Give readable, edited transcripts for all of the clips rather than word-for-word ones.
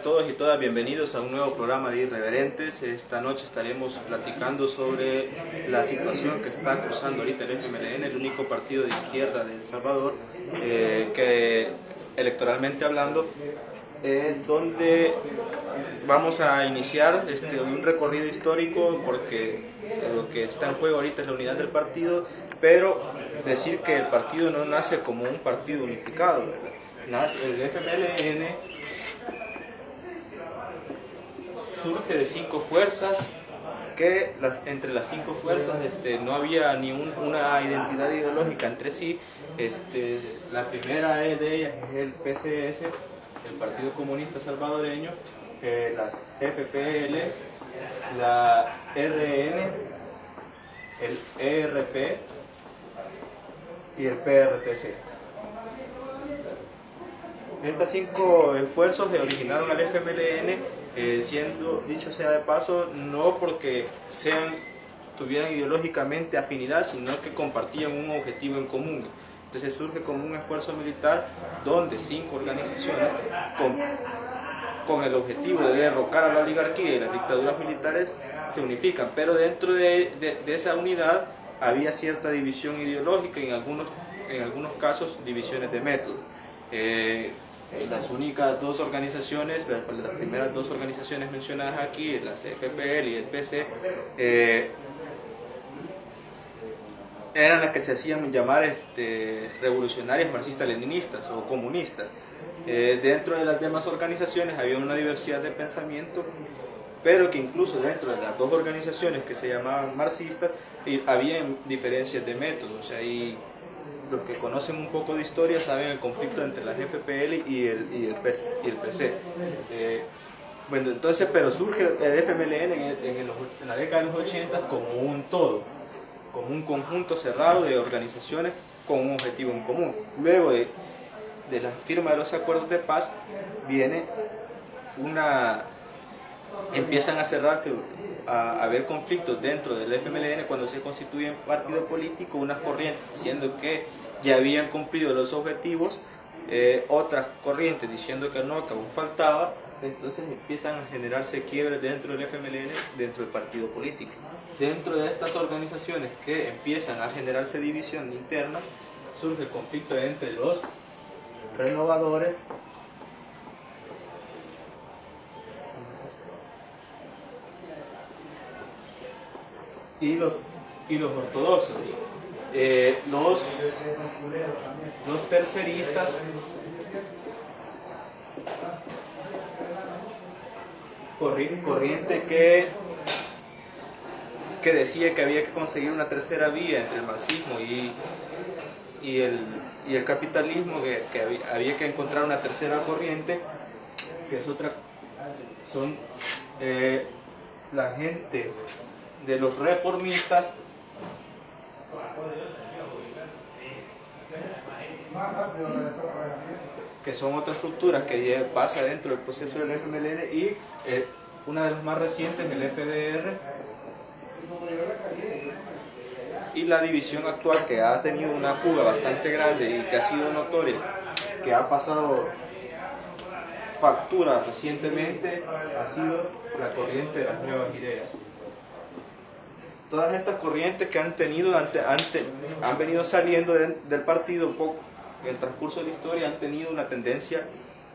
todos y todas, bienvenidos a un nuevo programa de Irreverentes. Esta noche estaremos platicando sobre la situación que está cruzando ahorita el FMLN, el único partido de izquierda de El Salvador, que electoralmente hablando, donde vamos a iniciar un recorrido histórico, porque lo que está en juego ahorita es la unidad del partido, pero decir que el partido no nace como un partido unificado, ¿verdad? El FMLN surge de 5 fuerzas, que entre las 5 fuerzas no había ni una identidad ideológica entre sí. La primera de ellas es el PCS, el Partido Comunista Salvadoreño, las FPL, la RN, el ERP y el PRTC. Estas 5 esfuerzos que originaron al FMLN, siendo dicho sea de paso, no porque tuvieran ideológicamente afinidad, sino que compartían un objetivo en común. Entonces surge como un esfuerzo militar donde 5 organizaciones con el objetivo de derrocar a la oligarquía y las dictaduras militares se unifican, pero dentro de esa unidad había cierta división ideológica y en algunos casos divisiones de método. Las únicas 2 organizaciones, las primeras 2 organizaciones mencionadas aquí, las FPL y el PC, eran las que se hacían llamar revolucionarias marxistas-leninistas o comunistas. Dentro de las demás organizaciones había una diversidad de pensamiento, pero que incluso dentro de las 2 organizaciones que se llamaban marxistas había diferencias de métodos. O sea, los que conocen un poco de historia saben el conflicto entre las FPL y el PC. Bueno, entonces, pero surge el FMLN en la década de los 80 como un todo, como un conjunto cerrado de organizaciones con un objetivo en común. Luego de la firma de los acuerdos de paz empiezan a cerrarse, a haber conflictos dentro del FMLN cuando se constituye un partido político, unas corrientes diciendo que ya habían cumplido los objetivos, otras corrientes diciendo que no, que aún faltaba. Entonces empiezan a generarse quiebres dentro del FMLN, dentro del partido político. Dentro de estas organizaciones que empiezan a generarse división interna, surge el conflicto entre los renovadores y los ortodoxos. Los terceristas corriente que decía que había que conseguir una tercera vía entre el marxismo y el capitalismo, que había que encontrar una tercera corriente, que son la gente de los reformistas, que son otras estructuras que pasa dentro del proceso del FMLN, y una de las más recientes, el FDR, y la división actual, que ha tenido una fuga bastante grande y que ha sido notoria, que ha pasado factura recientemente, ha sido la corriente de las nuevas ideas. Todas estas corrientes que han venido saliendo del partido un poco en el transcurso de la historia, han tenido una tendencia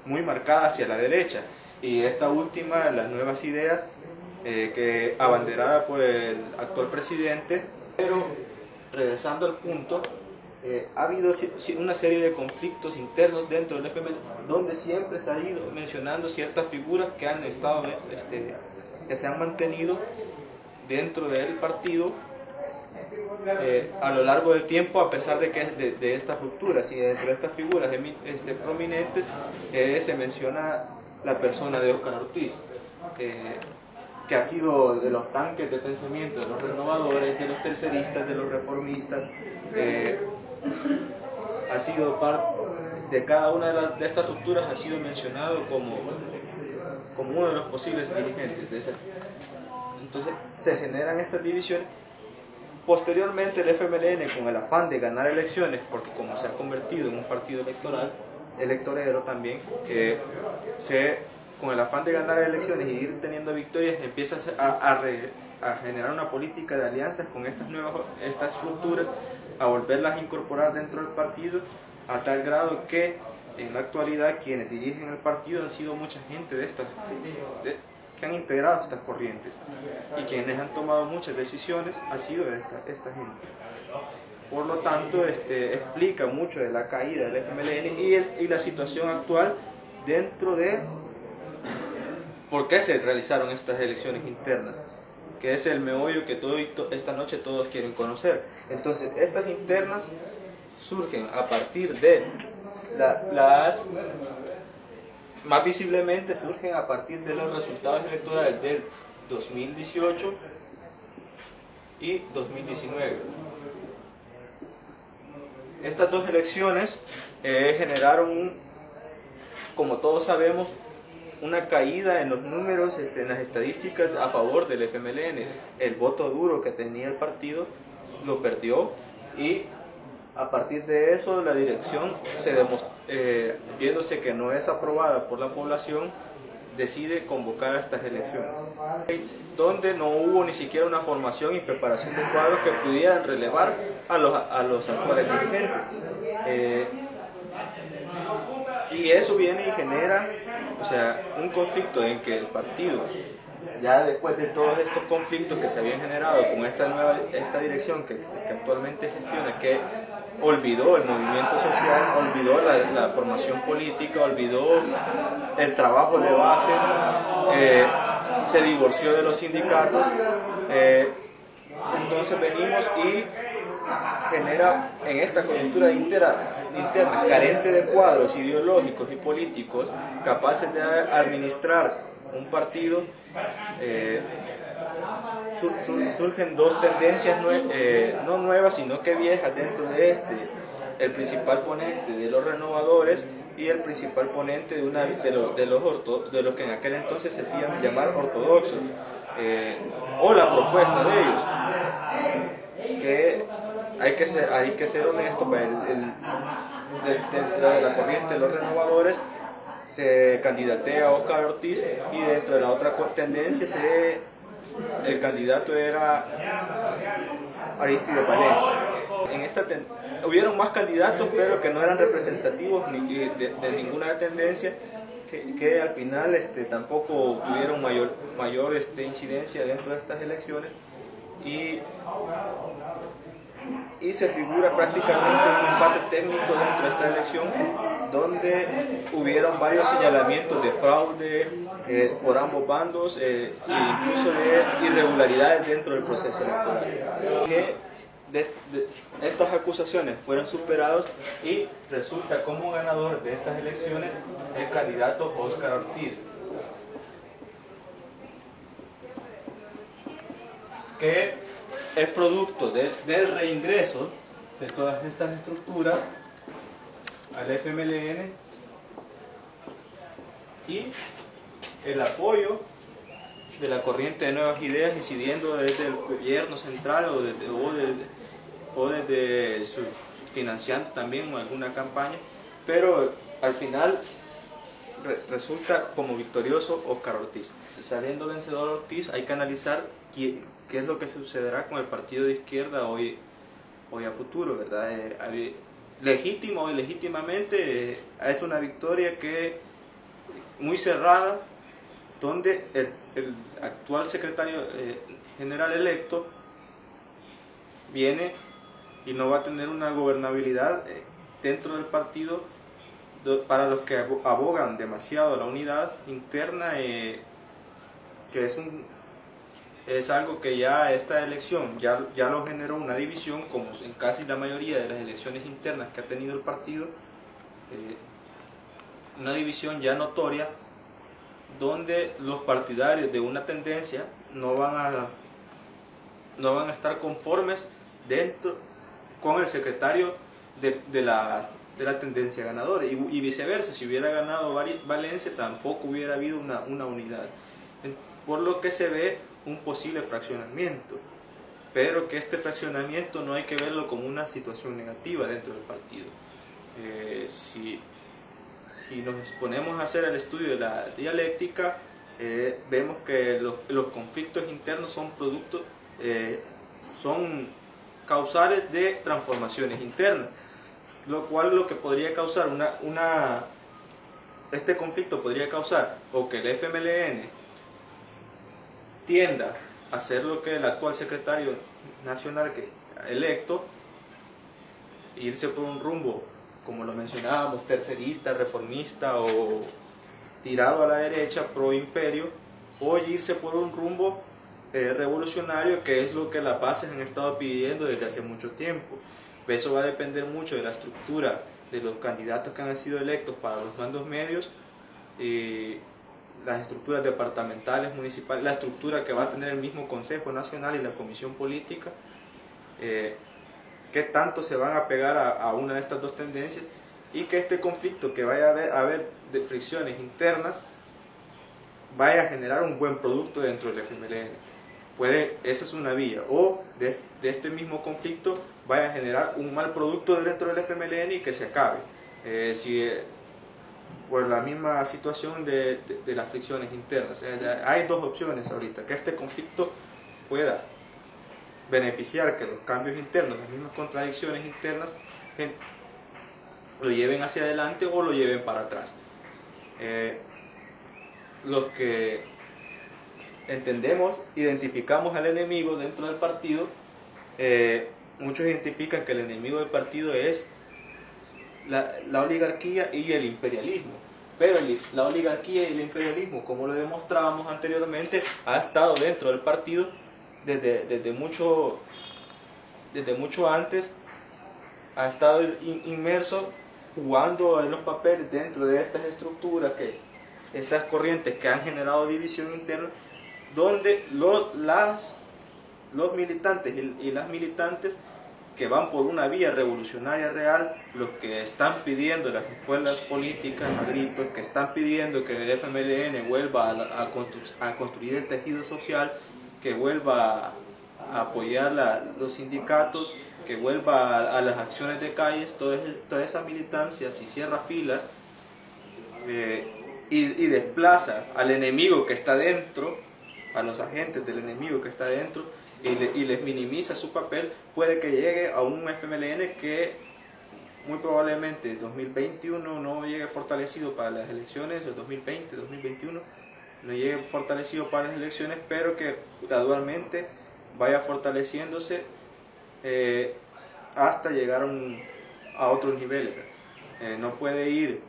muy marcada hacia la derecha, y esta última, las nuevas ideas, que abanderada por el actual presidente. Pero regresando al punto, ha habido una serie de conflictos internos dentro del FMLN, donde siempre se ha ido mencionando ciertas figuras que han estado que se han mantenido dentro del partido a lo largo del tiempo, a pesar de estas rupturas. Y dentro de estas figuras prominentes se menciona la persona de Óscar Ortiz, que ha sido de los tanques de pensamiento de los renovadores, de los terceristas, de los reformistas. Ha sido parte de cada una de estas rupturas, ha sido mencionado como uno de los posibles dirigentes de esa. Entonces se generan estas divisiones. Posteriormente el FMLN, con el afán de ganar elecciones, porque como se ha convertido en un partido electorero también, se con el afán de ganar elecciones y ir teniendo victorias, empieza a generar una política de alianzas con estas estructuras, a volverlas a incorporar dentro del partido, a tal grado que en la actualidad quienes dirigen el partido han sido mucha gente que han integrado estas corrientes, y quienes han tomado muchas decisiones ha sido esta gente. Por lo tanto, explica mucho de la caída del FMLN y la situación actual dentro de por qué se realizaron estas elecciones internas, que es el meollo que esta noche todos quieren conocer. Entonces, estas internas surgen a partir de más visiblemente surgen a partir de los resultados electorales del 2018 y 2019. Estas dos elecciones generaron, como todos sabemos, una caída en los números, en las estadísticas a favor del FMLN. El voto duro que tenía el partido lo perdió, y a partir de eso la dirección, viéndose que no es aprobada por la población, decide convocar a estas elecciones, donde no hubo ni siquiera una formación y preparación de cuadros que pudieran relevar a los actuales dirigentes. Y eso viene y genera, un conflicto en que el partido, ya después de todos estos conflictos que se habían generado con esta dirección que actualmente gestiona, que olvidó el movimiento social, olvidó la formación política, olvidó el trabajo de base, se divorció de los sindicatos, entonces venimos y genera en esta coyuntura interna, carente de cuadros ideológicos y políticos capaces de administrar un partido, surgen dos tendencias no nuevas, sino que viejas dentro de el principal ponente de los renovadores y el principal ponente de los que en aquel entonces se hacían llamar ortodoxos, o la propuesta de ellos, que hay que ser honesto, dentro de la corriente de los renovadores se candidatea a Óscar Ortiz, y dentro de la otra tendencia el candidato era Arístides Valencia. Hubieron más candidatos, pero que no eran representativos de ninguna tendencia, que al final tampoco tuvieron mayor incidencia dentro de estas elecciones, y se figura prácticamente un empate técnico dentro de esta elección, donde hubieron varios señalamientos de fraude por ambos bandos, e incluso de irregularidades dentro del proceso electoral. Estas acusaciones fueron superadas, y resulta como ganador de estas elecciones el candidato Óscar Ortiz, que es producto del reingreso de todas estas estructuras al FMLN y el apoyo de la corriente de nuevas ideas, incidiendo desde el gobierno central o desde financiando también alguna campaña, pero al final resulta como victorioso Óscar Ortiz. Saliendo vencedor Ortiz, hay que analizar qué es lo que sucederá con el partido de izquierda hoy a futuro, ¿verdad? Legítimo o ilegítimamente, es una victoria muy cerrada, donde el actual secretario general electo viene y no va a tener una gobernabilidad dentro del partido, para los que abogan demasiado la unidad interna, que es algo que ya esta elección ya lo generó una división, como en casi la mayoría de las elecciones internas que ha tenido el partido, una división ya notoria, donde los partidarios de una tendencia no van a estar conformes con el secretario de la tendencia ganadora, y viceversa. Si hubiera ganado Valencia, tampoco hubiera habido una unidad, por lo que se ve un posible fraccionamiento, pero que este fraccionamiento no hay que verlo como una situación negativa dentro del partido. Si si nos ponemos a hacer el estudio de la dialéctica, vemos que los conflictos internos son productos, son causales de transformaciones internas, lo cual lo que podría causar este conflicto podría causar o que el FMLN tienda a hacer lo que el actual secretario nacional electo, irse por un rumbo, como lo mencionábamos, tercerista, reformista o tirado a la derecha, pro imperio, o irse por un rumbo revolucionario, que es lo que las bases han estado pidiendo desde hace mucho tiempo. Eso va a depender mucho de la estructura de los candidatos que han sido electos para los mandos medios, las estructuras departamentales, municipales, la estructura que va a tener el mismo Consejo Nacional y la Comisión Política, qué tanto se van a pegar a una de estas dos tendencias, y que este conflicto que vaya a haber de fricciones internas vaya a generar un buen producto dentro del FMLN. Esa es una vía, o de este mismo conflicto vaya a generar un mal producto dentro del FMLN y que se acabe. Por la misma situación de las fricciones internas. Hay dos opciones ahorita: que este conflicto pueda beneficiar, que los cambios internos, las mismas contradicciones internas, lo lleven hacia adelante o lo lleven para atrás. Los que entendemos, identificamos al enemigo dentro del partido, muchos identifican que el enemigo del partido es la oligarquía y el imperialismo. Pero la oligarquía y el imperialismo, como lo demostrábamos anteriormente, ha estado dentro del partido desde mucho antes, ha estado inmerso, jugando en los papeles dentro de estas estructuras, estas corrientes que han generado división interna, donde los militantes y las militantes que van por una vía revolucionaria real, los que están pidiendo las escuelas políticas a gritos, que están pidiendo que el FMLN vuelva a construir el tejido social, que vuelva a apoyar los sindicatos, que vuelva a las acciones de calles, toda esa militancia, si cierra filas y desplaza al enemigo que está dentro, a los agentes del enemigo que está dentro, y les minimiza su papel, puede que llegue a un FMLN que muy probablemente en 2021 no llegue fortalecido para las elecciones, el 2020, 2021, no llegue fortalecido para las elecciones, pero que gradualmente vaya fortaleciéndose hasta llegar a otros niveles. No puede ir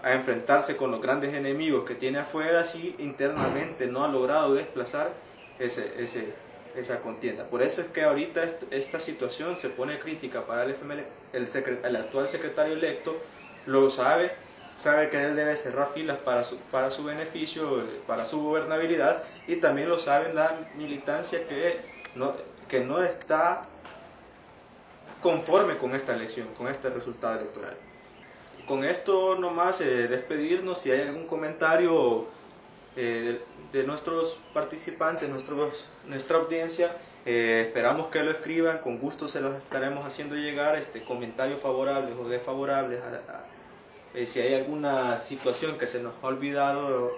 a enfrentarse con los grandes enemigos que tiene afuera si internamente no ha logrado desplazar esa contienda. Por eso es que ahorita esta situación se pone crítica para el FMLN. El actual secretario electo lo sabe que él debe cerrar filas para su beneficio, para su gobernabilidad, y también lo sabe la militancia que no está conforme con esta elección, con este resultado electoral. Con esto nomás despedirnos. Si hay algún comentario de nuestros participantes, nuestra audiencia, esperamos que lo escriban, con gusto se los estaremos haciendo llegar, comentarios favorables o desfavorables, si hay alguna situación que se nos ha olvidado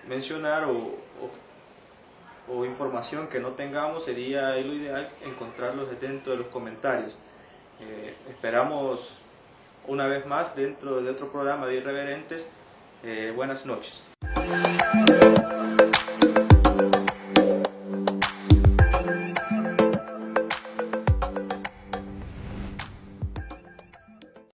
mencionar o información que no tengamos, sería lo ideal encontrarlos dentro de los comentarios. Esperamos una vez más dentro de otro programa de Irreverentes. Buenas noches.